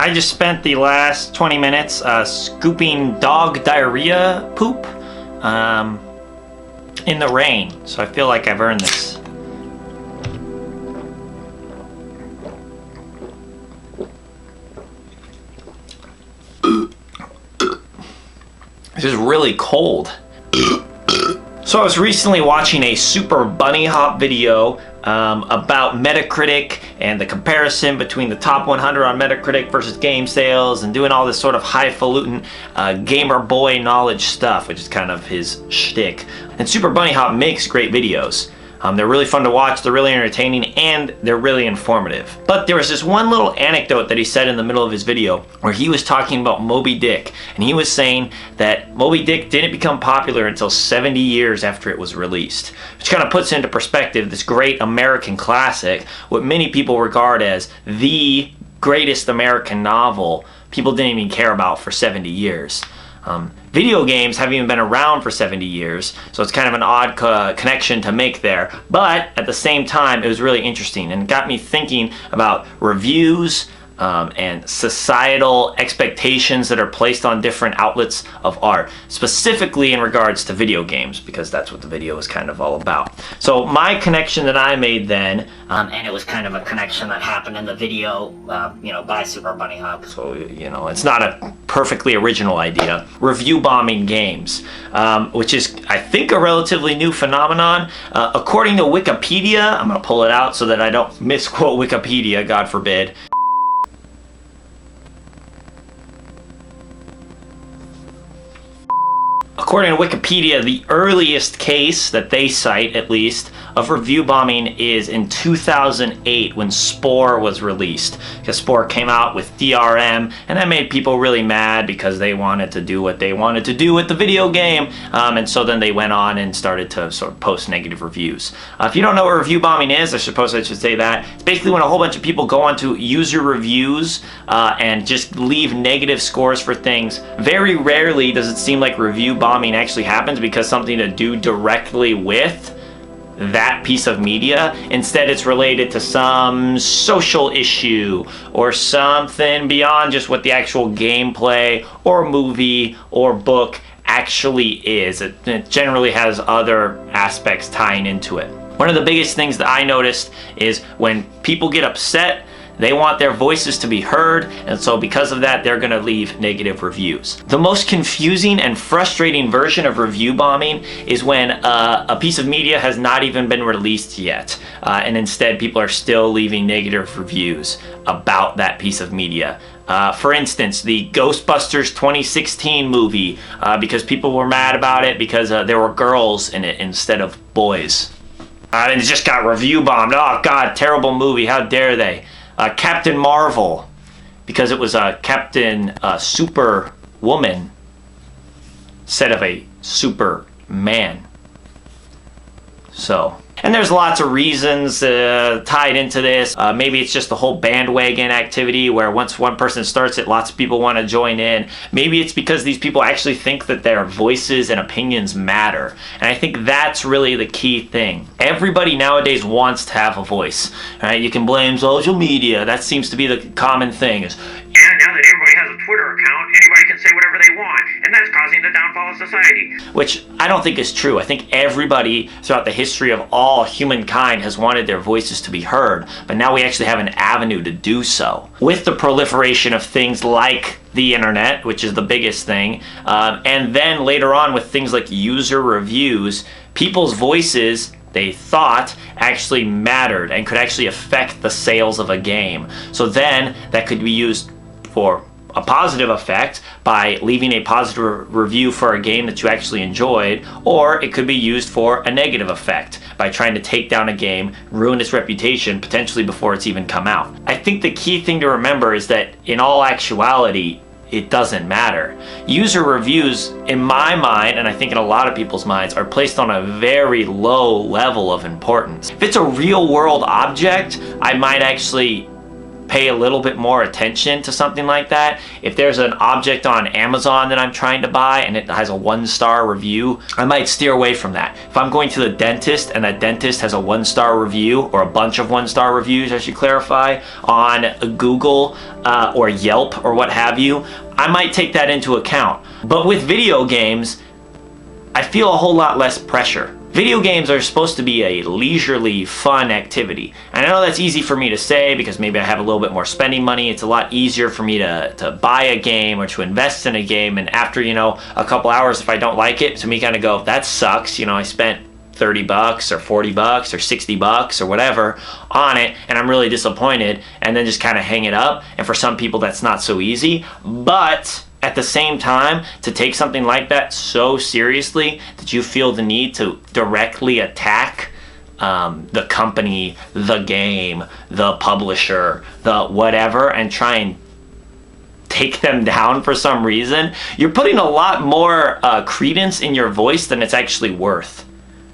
I just spent the last 20 minutes scooping dog diarrhea poop in the rain, so I feel like I've earned this. This is really cold. So I was recently watching a Super Bunny Hop video about Metacritic and the comparison between the top 100 on Metacritic versus game sales, and doing all this sort of highfalutin gamer boy knowledge stuff, which is kind of his shtick. And Super Bunny Hop makes great videos. They're really fun to watch, they're really entertaining, and they're really informative. But there was this one little anecdote that he said in the middle of his video where he was talking about Moby Dick, and he was saying that Moby Dick didn't become popular until 70 years after it was released, which kind of puts into perspective this great American classic, what many people regard as the greatest American novel people didn't even care about for 70 years. Video games haven't even been around for 70 years, so it's kind of an odd connection to make there. But at the same time, it was really interesting and got me thinking about reviews and societal expectations that are placed on different outlets of art, specifically in regards to video games, because that's what the video is kind of all about. So my connection that I made then, and it was kind of a connection that happened in the video, by Super Bunny Hop, so it's not a perfectly original idea. Review bombing games, which is, I think, a relatively new phenomenon. According to Wikipedia, I'm gonna pull it out so that I don't misquote Wikipedia, God forbid. According to Wikipedia, the earliest case that they cite, at least, of review bombing is in 2008 when Spore was released. Because Spore came out with DRM, and that made people really mad because they wanted to do what they wanted to do with the video game. And so then they went on and started to sort of post negative reviews. If you don't know what review bombing is, I suppose I should say that. It's basically when a whole bunch of people go onto user reviews and just leave negative scores for things. Very rarely does it seem like review bombing actually happens because something to do directly with that piece of media. Instead, it's related to some social issue or something beyond just what the actual gameplay or movie or book actually is. It generally has other aspects tying into it. One of the biggest things that I noticed is when people get upset, they want their voices to be heard, and so because of that, they're gonna leave negative reviews. The most confusing and frustrating version of review bombing is when a piece of media has not even been released yet, and instead people are still leaving negative reviews about that piece of media. For instance, the Ghostbusters 2016 movie, because people were mad about it because there were girls in it instead of boys. And it just got review bombed. Oh God, terrible movie, how dare they. Captain Marvel, because it was a Captain Superwoman instead of a Superman. So, and there's lots of reasons tied into this. Maybe it's just the whole bandwagon activity where once one person starts it, lots of people want to join in. Maybe it's because these people actually think that their voices and opinions matter. And I think that's really the key thing. Everybody nowadays wants to have a voice. Right? You can blame social media. That seems to be the common thing. Is, yeah, now that everybody has a Twitter account, anybody can say whatever they want, and that's causing the downfall of society. Which I don't think is true. I think everybody throughout the history of all humankind has wanted their voices to be heard, but now we actually have an avenue to do so. With the proliferation of things like the internet, which is the biggest thing, and then later on with things like user reviews, people's voices, they thought, actually mattered and could actually affect the sales of a game. So then that could be used for a positive effect by leaving a positive review for a game that you actually enjoyed, or it could be used for a negative effect by trying to take down a game, ruin its reputation potentially before it's even come out. I think the key thing to remember is that in all actuality, it doesn't matter. User reviews, in my mind, and I think in a lot of people's minds, are placed on a very low level of importance. If it's a real world object, I might actually pay a little bit more attention to something like that. If there's an object on Amazon that I'm trying to buy and it has a 1-star review, I might steer away from that. If I'm going to the dentist and that dentist has a 1-star review, or a bunch of 1-star reviews, I should clarify, on Google or Yelp or what have you, I might take that into account. But with video games, I feel a whole lot less pressure. Video games are supposed to be a leisurely, fun activity. And I know that's easy for me to say because maybe I have a little bit more spending money. It's a lot easier for me to buy a game or to invest in a game. And after, a couple hours, if I don't like it, to me kind of go, that sucks. I spent $30 or $40 or $60 or whatever on it, and I'm really disappointed, and then just kind of hang it up. And for some people, that's not so easy. But at the same time, to take something like that so seriously that you feel the need to directly attack the company, the game, the publisher, the whatever, and try and take them down for some reason, you're putting a lot more credence in your voice than it's actually worth.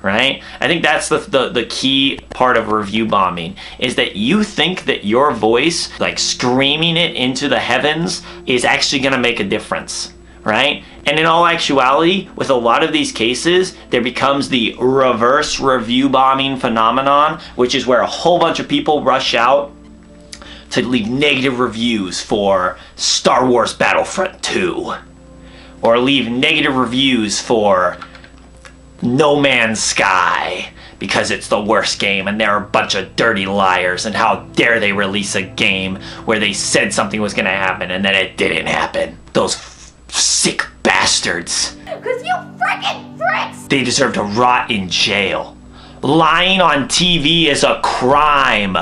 Right? I think that's the key part of review bombing, is that you think that your voice, like screaming it into the heavens, is actually going to make a difference. Right? And in all actuality, with a lot of these cases, there becomes the reverse review bombing phenomenon, which is where a whole bunch of people rush out to leave negative reviews for Star Wars Battlefront 2, or leave negative reviews for No Man's Sky because it's the worst game and they're a bunch of dirty liars, and how dare they release a game where they said something was going to happen and then it didn't happen. Those sick bastards. Because you freaking pricks! They deserve to rot in jail. Lying on TV is a crime.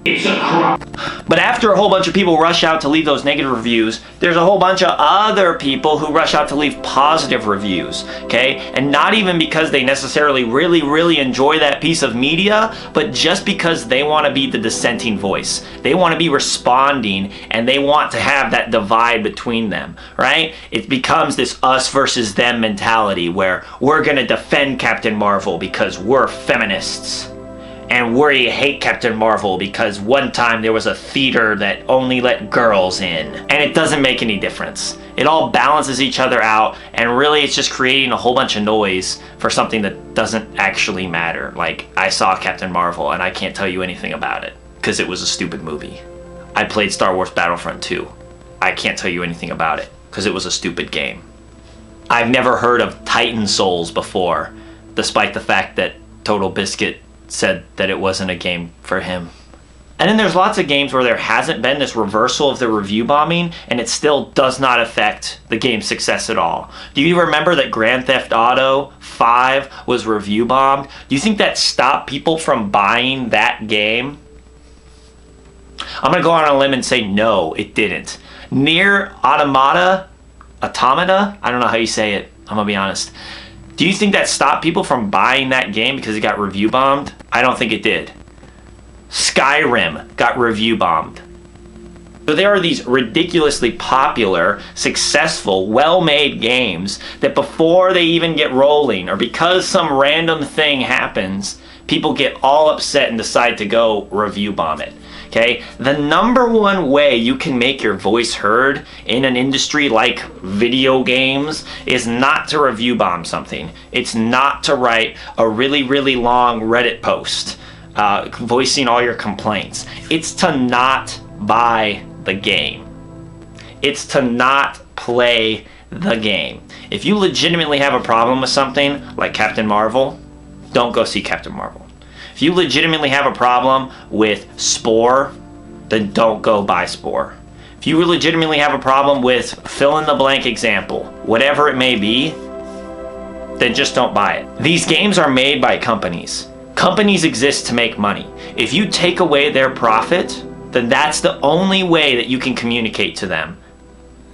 It's a crime. But after a whole bunch of people rush out to leave those negative reviews, there's a whole bunch of other people who rush out to leave positive reviews, okay? And not even because they necessarily really, really enjoy that piece of media, but just because they want to be the dissenting voice. They want to be responding, and they want to have that divide between them, right? It becomes this us versus them mentality where we're going to defend Captain Marvel because we're feminists. And we hate Captain Marvel because one time there was a theater that only let girls in. And it doesn't make any difference. It all balances each other out, and really it's just creating a whole bunch of noise for something that doesn't actually matter. Like, I saw Captain Marvel and I can't tell you anything about it because it was a stupid movie. I played Star Wars Battlefront 2. I can't tell you anything about it because it was a stupid game. I've never heard of Titan Souls before, despite the fact that Total Biscuit said that it wasn't a game for him. And then there's lots of games where there hasn't been this reversal of the review bombing, and it still does not affect the game's success at all. Do you remember that Grand Theft Auto 5 was review bombed? Do you think that stopped people from buying that game? I'm going to go on a limb and say no, it didn't. Nier Automata, I don't know how you say it, I'm going to be honest. Do you think that stopped people from buying that game because it got review bombed? I don't think it did. Skyrim got review bombed. So there are these ridiculously popular, successful, well-made games that before they even get rolling, or because some random thing happens, people get all upset and decide to go review bomb it. Okay, the number one way you can make your voice heard in an industry like video games is not to review bomb something. It's not to write a really, really long Reddit post voicing all your complaints. It's to not buy the game. It's to not play the game. If you legitimately have a problem with something like Captain Marvel, don't go see Captain Marvel. If you legitimately have a problem with Spore, then don't go buy Spore. If you legitimately have a problem with fill in the blank example, whatever it may be, then just don't buy it. These games are made by companies. Companies exist to make money. If you take away their profit, then that's the only way that you can communicate to them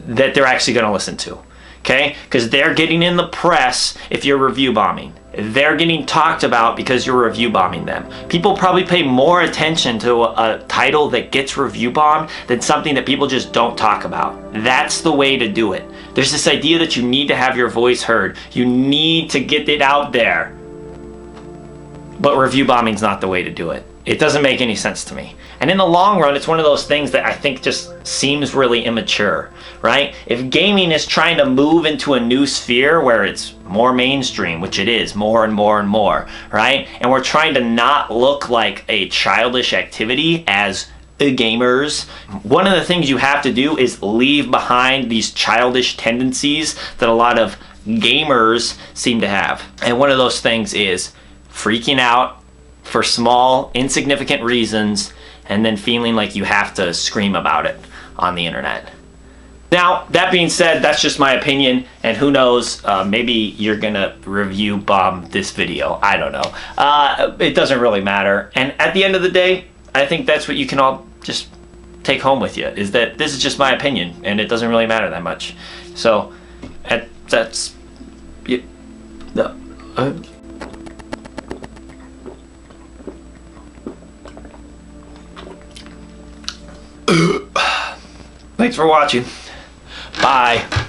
that they're actually going to listen to. Okay? Because they're getting in the press if you're review bombing. They're getting talked about because you're review bombing them. People probably pay more attention to a title that gets review bombed than something that people just don't talk about. That's the way to do it. There's this idea that you need to have your voice heard. You need to get it out there. But review bombing's not the way to do it. It doesn't make any sense to me. And in the long run, it's one of those things that I think just seems really immature, right? If gaming is trying to move into a new sphere where it's more mainstream, which it is more and more and more, right? And we're trying to not look like a childish activity as gamers, one of the things you have to do is leave behind these childish tendencies that a lot of gamers seem to have. And one of those things is freaking out for small, insignificant reasons, and then feeling like you have to scream about it on the internet. Now, that being said, that's just my opinion, and who knows, maybe you're gonna review bomb this video. I don't know. It doesn't really matter. And at the end of the day, I think that's what you can all just take home with you, is that this is just my opinion, and it doesn't really matter that much. So, that's... Yeah, Thanks for watching. Bye.